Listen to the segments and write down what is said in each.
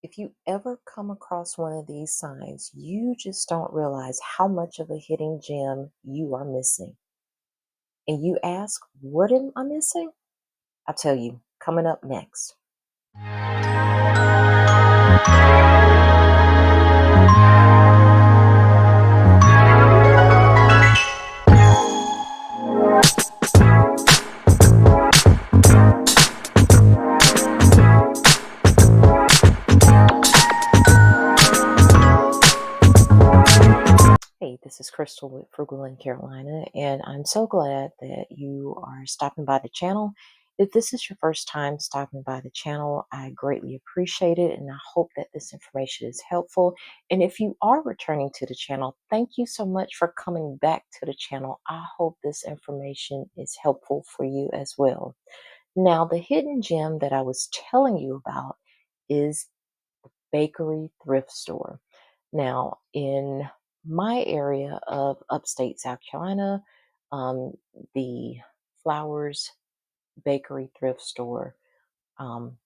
If you ever come across one of these signs, you just don't realize how much of a hidden gem you are missing. And you ask, what am I missing? I'll tell you, coming up next. Hey, this is Crystal with Frugal in Carolina, and I'm so glad that you are stopping by the channel. If this is your first time stopping by the channel, I greatly appreciate it, and I hope that this information is helpful. And if you are returning to the channel, thank you so much for coming back to the channel. I hope this information is helpful for you as well. Now, the hidden gem that I was telling you about is bakery thrift store. Now, in my area of upstate South Carolina, um, the Flowers Bakery thrift store, um,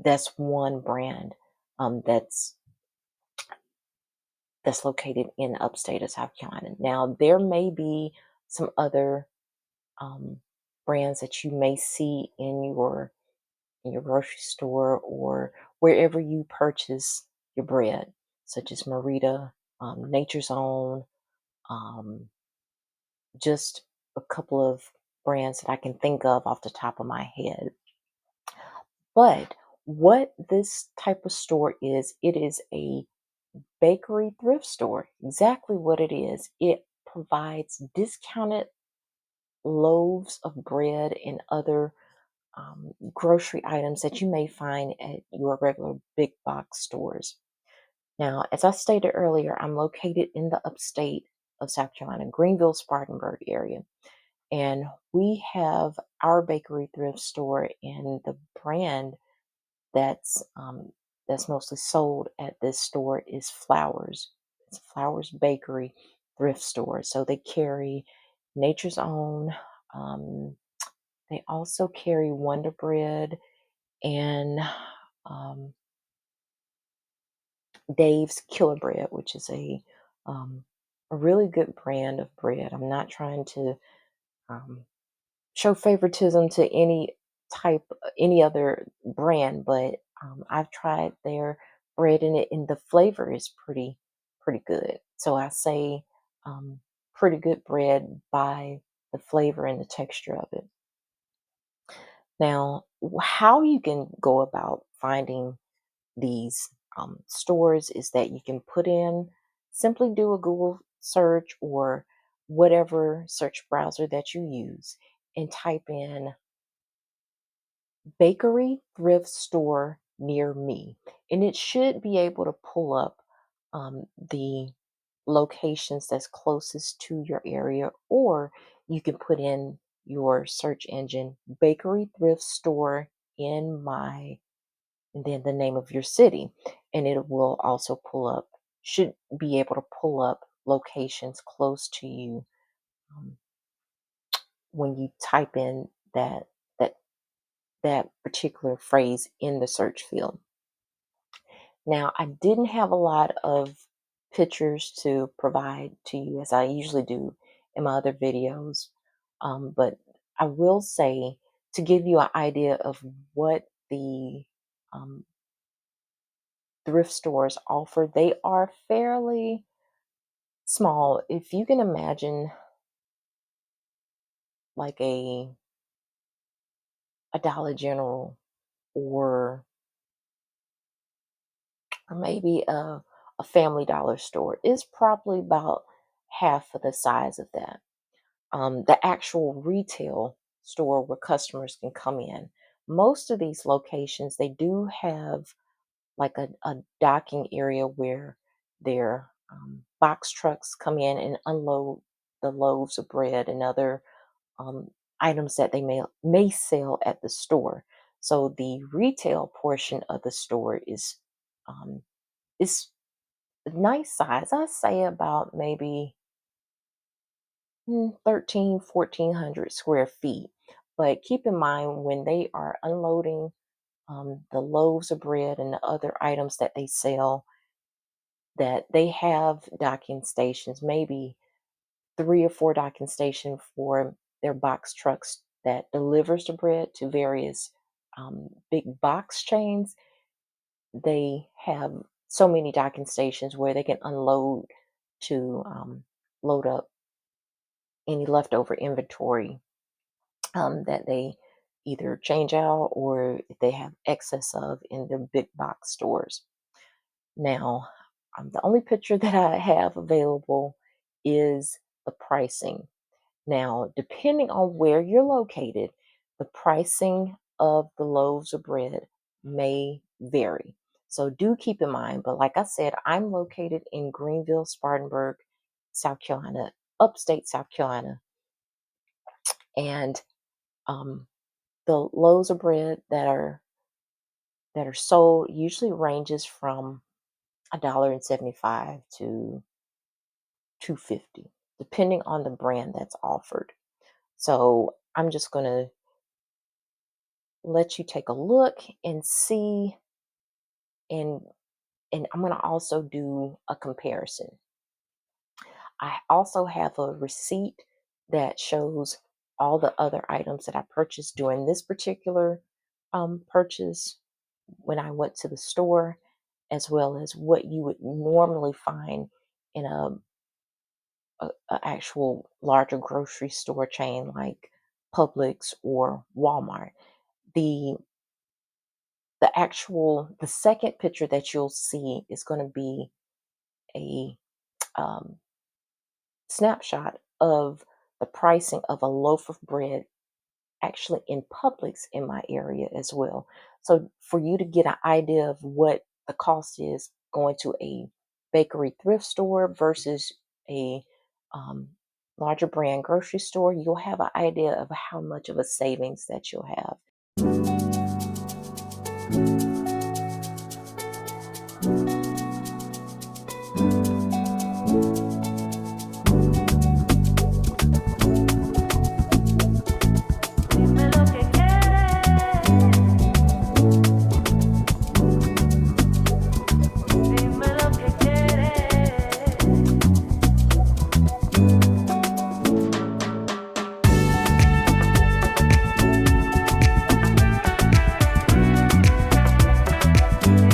that's one brand that's located in upstate of South Carolina. Now, there may be some other um, brands that you may see in your grocery store or wherever you purchase your bread, such as Merita, Nature's Own, um, just a couple of brands that I can think of off the top of my head. But what this type of store is, it is a bakery thrift store. Exactly what it is. It provides discounted loaves of bread and other grocery items that you may find at your regular big box stores. Now, as I stated earlier, I'm located in the upstate of South Carolina, Greenville, Spartanburg area. And we have our bakery thrift store, and the brand that's that's mostly sold at this store is Flowers. It's Flowers Bakery thrift store. So they carry Nature's Own. Um, they also carry Wonder Bread and um, Dave's Killer Bread, which is a really good brand of bread. I'm not trying to um, show favoritism to any other brand, but I've tried their bread and the flavor is pretty good. So I say um, pretty good bread by the flavor and the texture of it. Now, how you can go about finding these stores is that you can simply do a Google search or whatever search browser that you use and type in bakery thrift store near me. And it should be able to pull up the locations that's closest to your area, or you can put in your search engine bakery thrift store in my and then the name of your city, and it will also should be able to pull up locations close to you um, when you type in that that particular phrase in the search field. Now, I didn't have a lot of pictures to provide to you as I usually do in my other videos, but I will say to give you an idea of what the um, thrift stores offer, they are fairly small. If you can imagine like a Dollar General or maybe a Family Dollar store, is probably about half of the size of that. The actual retail store where customers can come in. Most of these locations, they do have like a docking area where their box trucks come in and unload the loaves of bread and other um, items that they may sell at the store. So the retail portion of the store um, is a nice size. I say about maybe 13, 1,400 square feet. But keep in mind when they are unloading the loaves of bread and the other items that they sell, that they have docking stations, maybe 3 or 4 docking station for their box trucks that delivers the bread to various big box chains. They have so many docking stations where they can unload to load up any leftover inventory that they either change out or if they have excess of in the big box stores. Now, the only picture that I have available is the pricing. Now, depending on where you're located, the pricing of the loaves of bread may vary. So do keep in mind, but like I said, I'm located in Greenville, Spartanburg, South Carolina, upstate South Carolina, and um, the loaves of bread that are sold usually ranges from $1.75 to 2.50, depending on the brand that's offered. So I'm just gonna let you take a look and see, and I'm gonna also do a comparison. I also have a receipt that shows all the other items that I purchased during this particular purchase when I went to the store, as well as what you would normally find in a actual larger grocery store chain like Publix or Walmart. The the second picture that you'll see is going to be a um, snapshot of the pricing of a loaf of bread actually in Publix in my area as well. So for you to get an idea of what the cost is going to a bakery thrift store versus a um, larger brand grocery store, you'll have an idea of how much of a savings that you'll have. Dime lo que quieres, dime lo que quieres.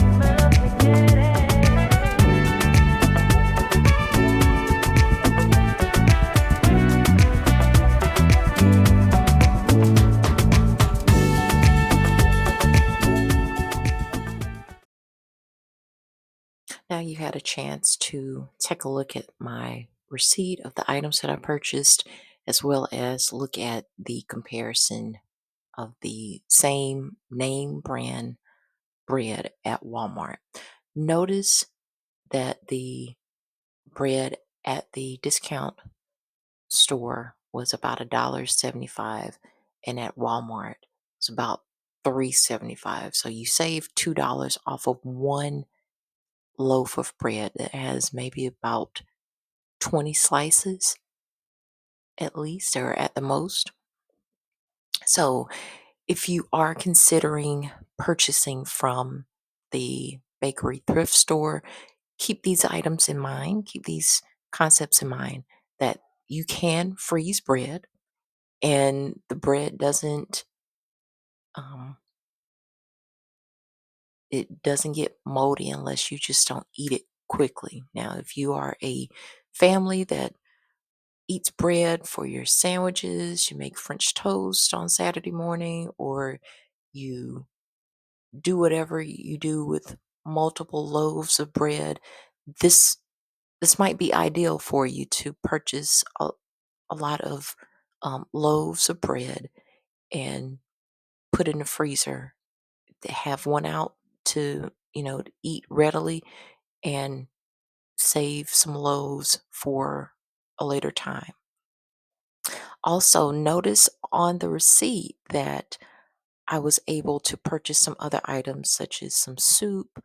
Dime lo que quieres. Now you had a chance to take a look at my receipt of the items that I purchased, as well as look at the comparison of the same name brand bread at Walmart. Notice that the bread at the discount store was about $1.75 and at Walmart it's about $3.75. So you save $2 off of one loaf of bread that has maybe about 20 slices at least or at the most. So if you are considering purchasing from the bakery thrift store, keep these items in mind, keep these concepts in mind that you can freeze bread and the bread um, doesn't get moldy unless you just don't eat it quickly. Now, if you are a family that eats bread for your sandwiches, you make French toast on Saturday morning, or you do whatever you do with multiple loaves of bread, this this might be ideal for you to purchase a lot of loaves of bread and put in the freezer. To have one out to to eat readily and save some loaves for a later time. Also, notice on the receipt that I was able to purchase some other items such as some soup,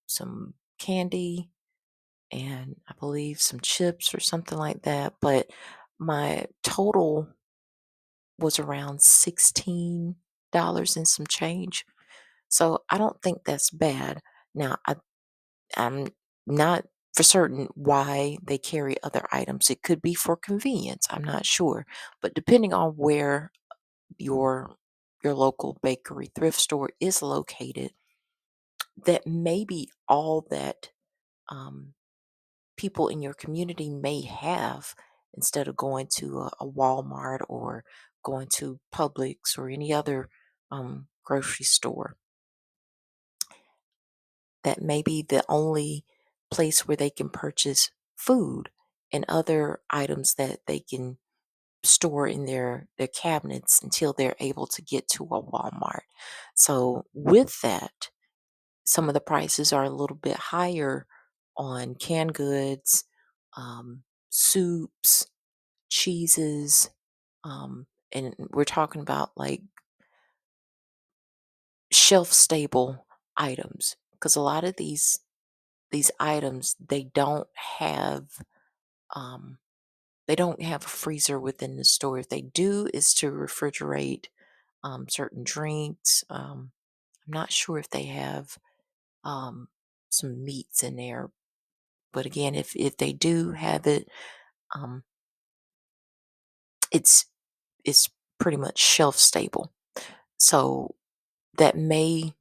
some candy, and I believe some chips or something like that. But my total was around $16 and some change. So I don't think that's bad. Now, I'm not for certain why they carry other items. It could be for convenience. I'm not sure. But depending on where your your local bakery thrift store is located, that may be all that um, people in your community may have instead of going to a Walmart or going to Publix or any other grocery store. That may be the only place where they can purchase food and other items that they can store in their cabinets until they're able to get to a Walmart. So with that, some of the prices are a little bit higher on canned goods, soups, cheeses, and we're talking about like shelf stable items because a lot of these items um, they don't have a freezer within the store. If they do, is to refrigerate certain drinks. I'm not sure if they have um, some meats in there, but again, if they do have it, um, it's it's pretty much shelf stable. So that may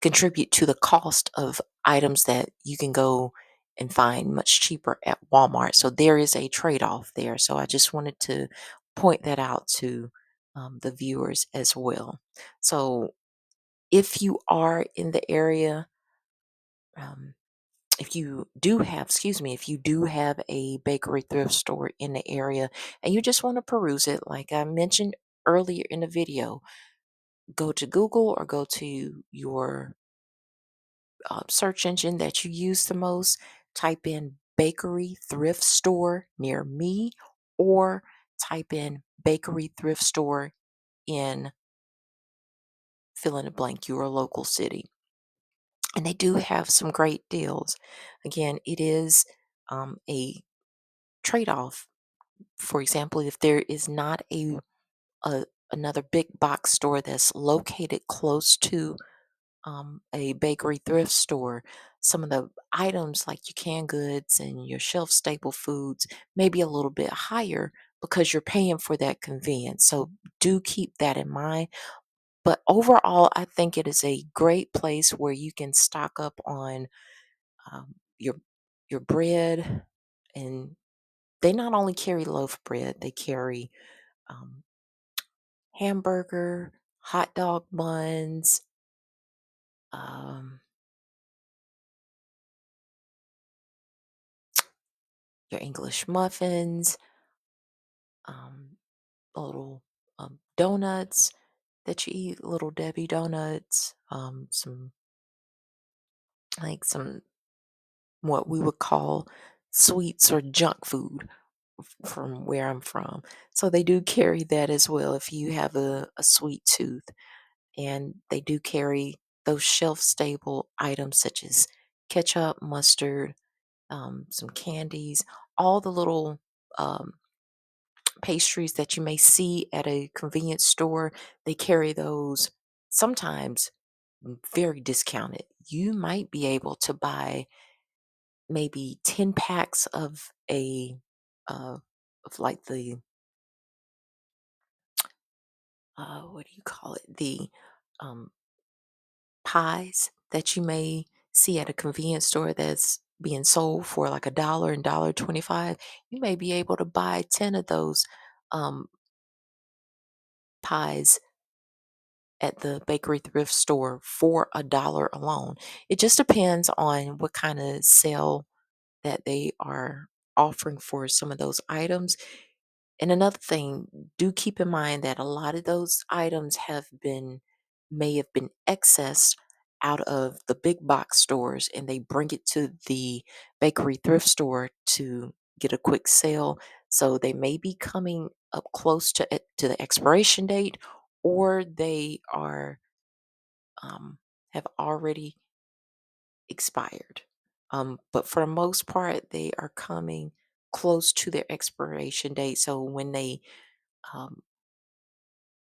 contribute to the cost of items that you can go and find much cheaper at Walmart. So there is a trade off there. So I just wanted to point that out to the viewers as well. So if you are in the area, um, if you do have, excuse me, if you do have a bakery thrift store in the area and you just want to peruse it, like I mentioned earlier in the video, go to Google or go to your search engine that you use the most, type in bakery thrift store near me or type in bakery thrift store in fill in the blank, your local city. And they do have some great deals. Again, it is a trade off. For example, if there is not a another big box store that's located close to a bakery thrift store, some of the items like your canned goods and your shelf staple foods may be a little bit higher because you're paying for that convenience. So do keep that in mind. But overall, I think it is a great place where you can stock up on um, your your bread, and they not only carry loaf bread, they carry um, hamburger, hot dog buns, um, your English muffins, um, little donuts that you eat, little Debbie donuts, some like some what we would call sweets or junk food from where I'm from. So they do carry that as well if you have a sweet tooth. And they do carry those shelf stable items such as ketchup, mustard, some candies, all the little um, pastries that you may see at a convenience store. They carry those sometimes very discounted. You might be able to buy maybe 10 packs uh, of like the what do you call it? The um, pies that you may see at a convenience store that's being sold for like $1 and $1.25. You may be able to buy 10 of those um, pies at the bakery thrift store for $1 alone. It just depends on what kind of sale that they are offering for some of those items. And another thing, do keep in mind that a lot of those items may have been excessed out of the big box stores and they bring it to the bakery thrift store to get a quick sale. So they may be coming up close to to the expiration date, or they are have already expired. But for the most part, they are coming close to their expiration date. So when they um,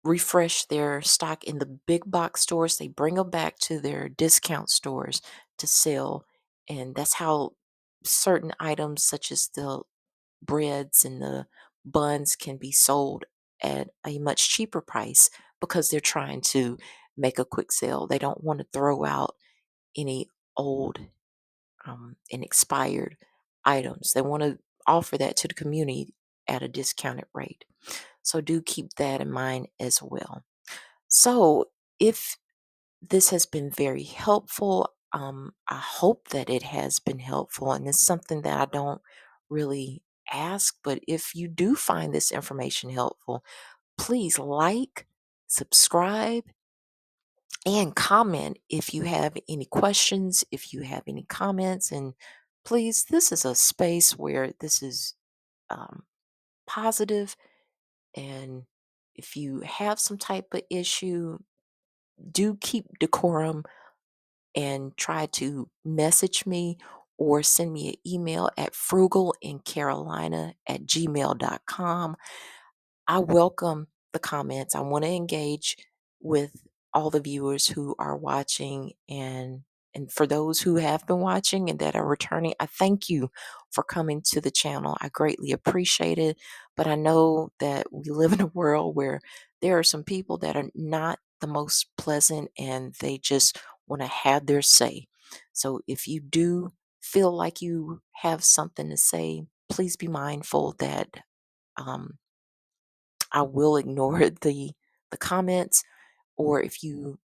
refresh their stock in the big box stores. They bring them back to their discount stores to sell. And that's how certain items, such as the breads and the buns, can be sold at a much cheaper price because they're trying to make a quick sale. They don't want to throw out any old and expired items. They want to offer that to the community at a discounted rate. So do keep that in mind as well. So if this has been very helpful, I hope that it has been helpful. And it's something that I don't really ask, but if you do find this information helpful, please like, subscribe, and comment if you have any questions, if you have any comments. And please, this is a space where this is um, positive. And if you have some type of issue, do keep decorum and try to message me or send me an email at frugalincarolina@gmail.com. I welcome the comments. I want to engage with all the viewers who are watching, and for those who have been watching and that are returning, I thank you for coming to the channel. I greatly appreciate it. But I know that we live in a world where there are some people that are not the most pleasant and they just want to have their say. So if you do feel like you have something to say, please be mindful that um, I will ignore the comments. Or if you,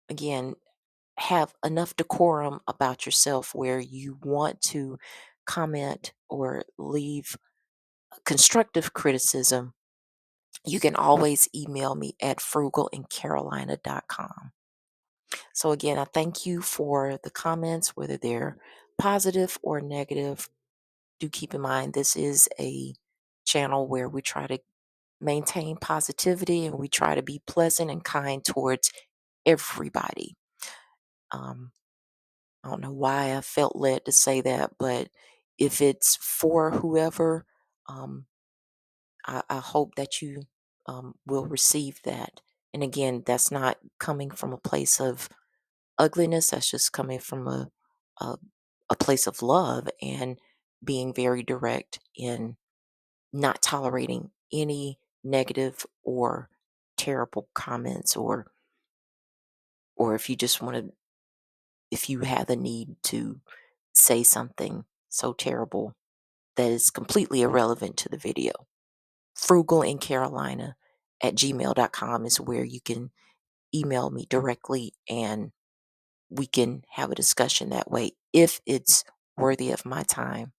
again, have enough decorum about yourself where you want to comment or leave constructive criticism, you can always email me at frugalandcarolina.com. So again, I thank you for the comments, whether they're positive or negative. Do keep in mind this is a channel where we try to maintain positivity and we try to be pleasant and kind towards everybody. Um, I don't know why I felt led to say that, but if it's for whoever, um, I hope that you will receive that. And again, that's not coming from a place of ugliness. That's just coming from a, a place of love and being very direct in not tolerating any negative or terrible comments, or if you just want to, if you have the need to say something so terrible that is completely irrelevant to the video. Frugalandcarolina@gmail.com is where you can email me directly and we can have a discussion that way if it's worthy of my time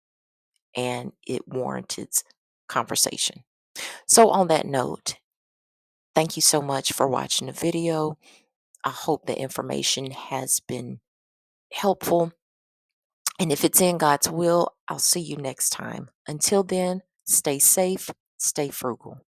and it warrants conversation. So on that note, thank you so much for watching the video. I hope the information has been helpful. And if it's in God's will, I'll see you next time. Until then, stay safe, stay frugal.